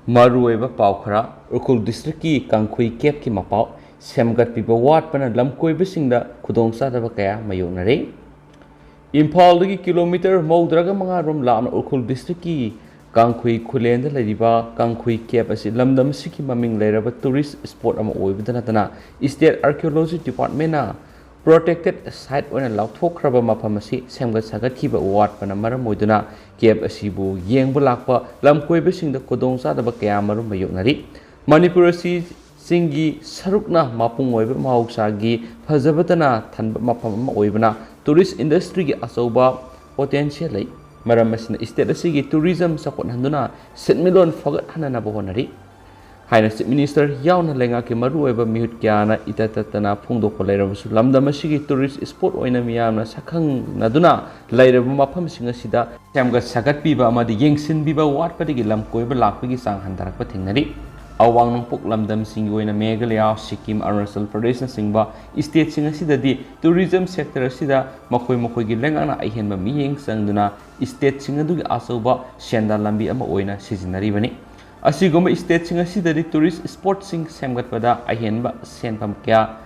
Marueba Paukara, Urkhul district ki kangkhui kep ki mapao, semgat pipa wat pana lamkoi bisinda kudong sa kaya mayonare. Impal dagi kilometer maudraga mga rom lam Urkhul district ki kangkhui khulenda lariba kangkhui kep asi lamdam siki maming leraba tourist spot ama oibdana tana state archaeology department na protected site on a lauthokraba mapamasi semgat sagat kiba wat pana maram moiduna kep asibu yengbu lakpa lamkoibe singda kodong sa daba kaya marum mayoknari Manipur si singi sarukna mapung oibe mahausagi fajabatana thanba mapam oibana tourist industry gi asoba potential lai maram masina state asigi tourism sakot handuna setmilon fagat hanana bohonari Haina Chief Minister yauna lenga ke maru oiba mihut kyana itatatana phungdo ko leirabusu lamdam asigi tourist spot oina miyamna sakhang naduna leirabu mafam singa sida samga sagat piba amadi yengsin biba wat padigi lam koiba lakpagi sang handarak pa thingnari awang nungpuk lamdam singi oina Meghalaya Sikkim Arunachal Pradesh na singba state singa sida di tourism sector sida makoi gi lenga na aihenba miyeng sangduna state singa dugi asoba senda lambi ama oina sijinari bani Asigoma state singa sidari tourist spot sing semgat pada ahenba senpam kya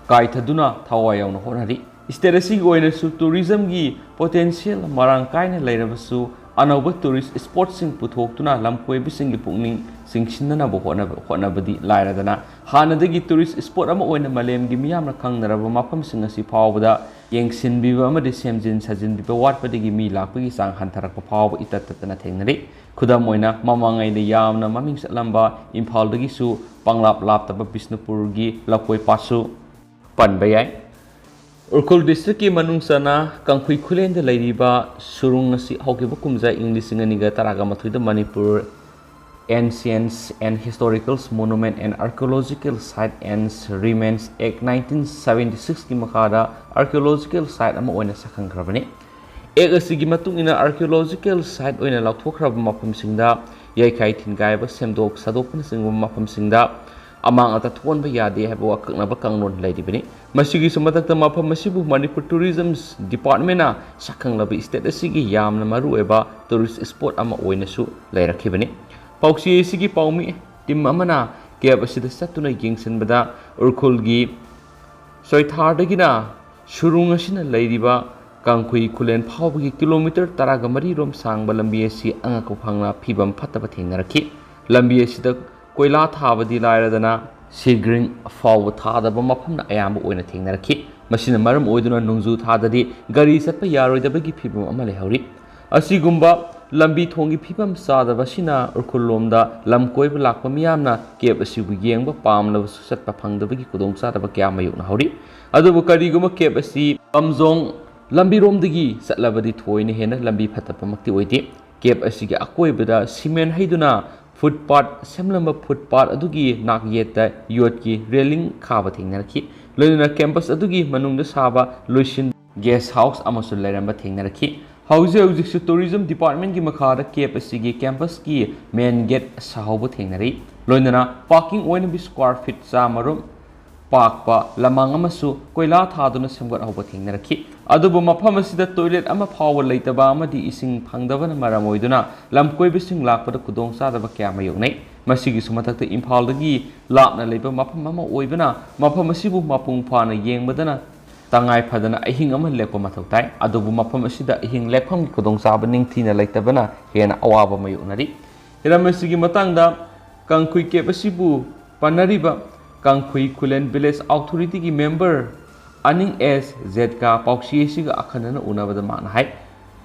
kaithaduna thawayau na honari state asig oina su tourism gi potential marang kaina leirabasu anauba tourist spot sing puthok lamkoi bising gi pungning singsinna bo hona badi lairadana hanadagi tourist spot ama oina malem gi miyamna khangnaraba mafam sing asi phawbada yengsin biba ama de semjin sajin biba wat padigi mi lakpagi sang hantarak phawba itatatana thengnari Khudam oina mamangai de yamna maming satlamba Imphal dagi su panglap laptaba Bisnupur gi lakoi pasu panbayai Urkhul district ki manungsana kangkhui khulen de lairiba surung asi hokiba kumja English nganiga taraga mathuida Manipur Ancient and Historical Monument and Archaeological Site and Remains Act 1976 ki makada archaeological site ama oina sakhang khrabani Ek asigi matung ina archaeological site oina lauthokraba mafam singda yaikai thingai ba semdok sadokna singwa mafam singda amang ata thonba yade haba wakakna ba kangnon laidibani masigi sumatakta mafam masibu Manipur Tourism Department na sakhang labi state asigi yamna maru eba tourist spot ama oina su lairakhibani pauksi asigi paumi tim amana keb asida satuna yengsinbada Urkhul gi soithardagina surung asina lairiba Kangkhui Khulen phawbagi kilometer taraga mari rom sangba lambi asi angako phangna phibam phataba thengnaraki lambi asida koila thabadi lairadana sigring faw thadaba mafamna ayamba oina thengnaraki masina maram oiduna nungju thadadi gari satpa yaroidabagi phibam ama lehori asigumba lambi thongi phibam sadaba sina Urkhul lomda lamkoiba lakpa miyamna keb asibu yengba pamlaba satpa phangdabagi kudong sadaba kya mayukna hori adubu kariguma keb asi amjong Lambi rom dagi satlabadi thoine hena lambi phatapa makti oite kep asigi akoibada cement haiduna footpath semlamba footpath adugi nakyeta yotki railing khaba thengnarki loina campus adugi manungda saba loisin guest house amasu lairamba thengnarki hauji su tourism department gi makhada kep asigi campus ki main gate sahobu thengnari loina parking oina bi square feet samarum Pakpa lamang amasu koila thaduna semgat hoba thengnaraki adubu mafam asida toilet ama phawa leitaba amadi ising phangdabana maramoiduna lamkoi bising lakpada kudong sadaba kya mayoknai masigi sumatakta Imphal dagi lapna leiba mafam ama oibana mafam asibu mapung phana yengbadana tangai phadana ahing ama lekpa mathautai adubu mafam asida ahing lekpham gi kudong saba ningthina leitabana hena awaba mayoknari hiramasigi matangda kangkhui kep asibu panariba Kangkhui Khulen Village Authority ki member Aning S Zka Pauksi siga akhanana unabada mana hai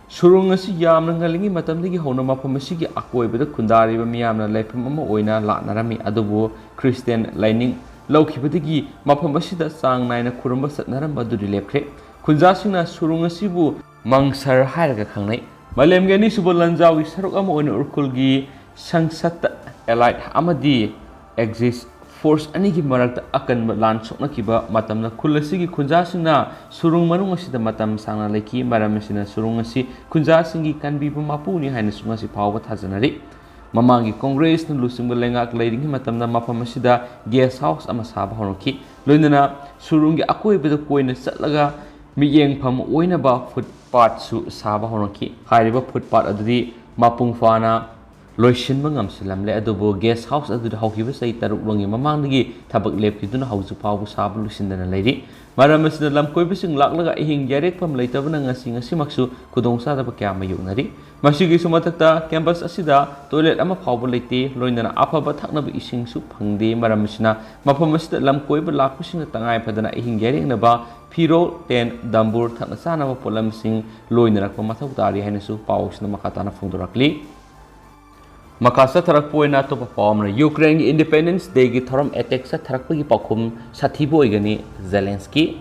Surung asi yamna ngalingi matamdagi hona mafam asigi akoibada khundariba miyamna lepham ama oina lanarami adubu Christian lining laukhibadagi mafam asida sang naina khuramba satnaram aduri lepkhre Khunja singna surung asibu mangsar hairaga khangnai malemge ni suba lanjawi saruk ama oina Urkhul gi sangsat elite amadi exist force anigi marakta akan lan sokna kiba matamna khulasi Khunja singna surung manung asida matam sangna leki maram asina surung asi Khunja singi kanbi mapuni haina sunga si phawba thajanari mamangi congress na lusingba lengak leiringi matamna mafam asida guest house ama saba honoki loinana surungi akoibada koina satlaga miyeng pham oina ba footpath su saba honoki hairiba footpath adudi mapung fana loisinba ngamsilamle adubu guest house aduda haukiba sei taruk longi mamangdagi thabak lepkiduna hauju phawu sabu lusindana leiri maram asida lamkoibising laklaga ihing yarekpam leitabana ngasi maksu khudong sadaba kya mayunari masigi sumatakta campus asida toilet ama phawbu leite loinana afaba thaknaba ising su phangde maram asina mafam asida lamkoiba lakpusing tangai phadana ihing yareknaba phiro ten dambur thakna sanaba polamsing loinarakpa mathau tari hainasu pawsna makatana phungdorakli Makasa tarak po na to perform na Ukraine Independence Day ki thoram attack sa tarak pagi pakhum sathibo igani Zelensky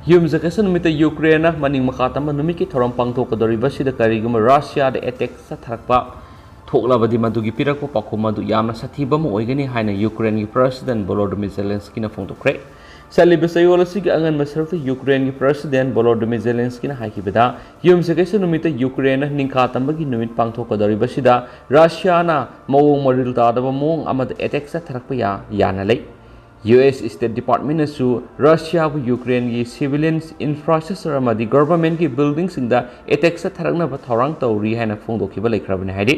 Yum zakasa numita Ukraine na maning makatama numit ki thoram pangtho kadori basida kariguma Russia de attack sa tarak pa thokla badi madugi pirak po pakhum madu yamna sathiba mo igani haina Ukraine ki President Volodymyr Zelensky na phongtokre Salibasayolasi ki angan masarta Ukraine ki President Volodymyr Zelensky na haikibada yum sakasa numita Ukraine na ningkatamba ki numit pangtho kadori basida Russia na mawong maril tadaba mong amad attack sa tarakpa yana lay US State Department na su Russia bu Ukraine ki civilians infrastructure amadi government ki buildings inda attack sa tarak na ba thorang tawri haina phongdokiba laikhrabane haidi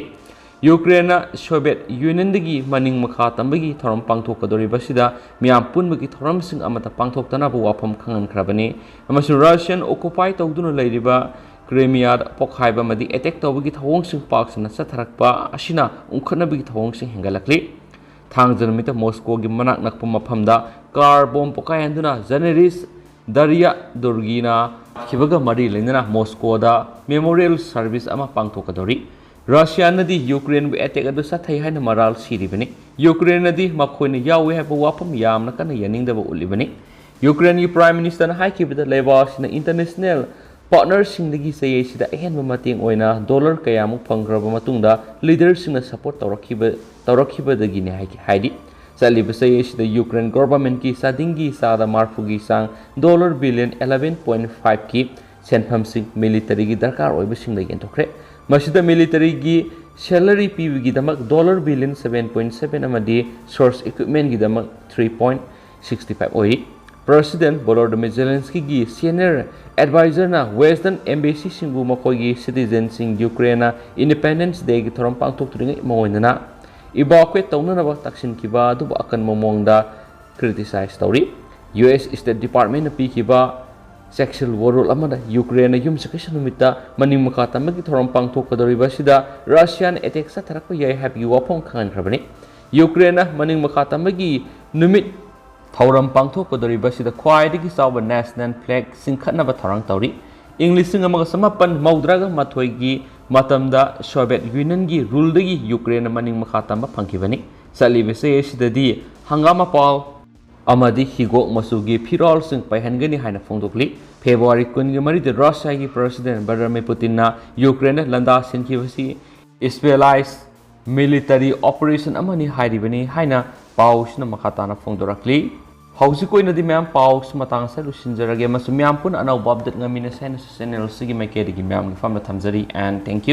Ukraine Soviet Union dagi maning makha tambagi thoram pangthok kadori basida miam punbagi thoram sing amata pangthok tana bu wafam khangan khrabani amasu Russian occupy tawduna leiriba Crimea pokhaiba madi attack tawbagi thawong sing park sana satharakpa ashina ungkhana bagi thawong sing hengalakli thangjan mita Moscow gi manak nakpa maphamda car bomb pokai anduna journalist Daria Durgina khibaga mari leinana Moscow da memorial service ama pangthok kadori Russia nadi Ukraine bu attack adu sathai haina maral siribani Ukraine nadi makhoina yawe ha wapam yamna kana yaningdaba ulibani Ukraine ki Prime Minister na haikibada lebas na international partners singdagi sayai sida ehenba mating oina dollar kayamuk phangraba matungda leaders singna support tawrakhiba dagi ne haidi saliba sayai sida Ukraine government ki sadingi sada marfugi sang dollar billion 11.5 ki senpham sing military gi darkar oiba singdagi entokre Masida military gi salary PV gi damak dollar billion 7.7 amadi source equipment gi damak 3.65 oi President Volodymyr Zelensky gi senior advisor na Western Embassy singbu makoi gi citizen sing Ukraine Independence Day gi thoram pangthok turinga moinana evacuate tawna na ba taksin kiba du akan momongda criticize tawri US State Department na pi kiba sexual warol amada Ukraine yum sakasha numita maning makatama ki thoram pangthok kadori basida Russian attack sa tharakpa yai happy wapong khangan khrabani Ukraine maning makatama gi numit thoram pangthok kadori basida khwaidagi sawba national flag singkhatna ba thorang tawri English singa maga samapan maudraga mathoi gi matamda Soviet Union gi rule dagi Ukraine maning makatama phangkibani salibe se sidadi hangama paw amadi higok masugi pirol sing paihangani haina phongdokli February 10 de Russia gi President Vladimir Putin na Ukraine landa sinkibasi specialized military operation amani hairibani haina paus na makatana phongdorakli hausikoina di mem paus matang sa lusinjarage masu myam pun anau babdat ngamina sa channel sigi maikedi gi myam gi famna thamjari and thank you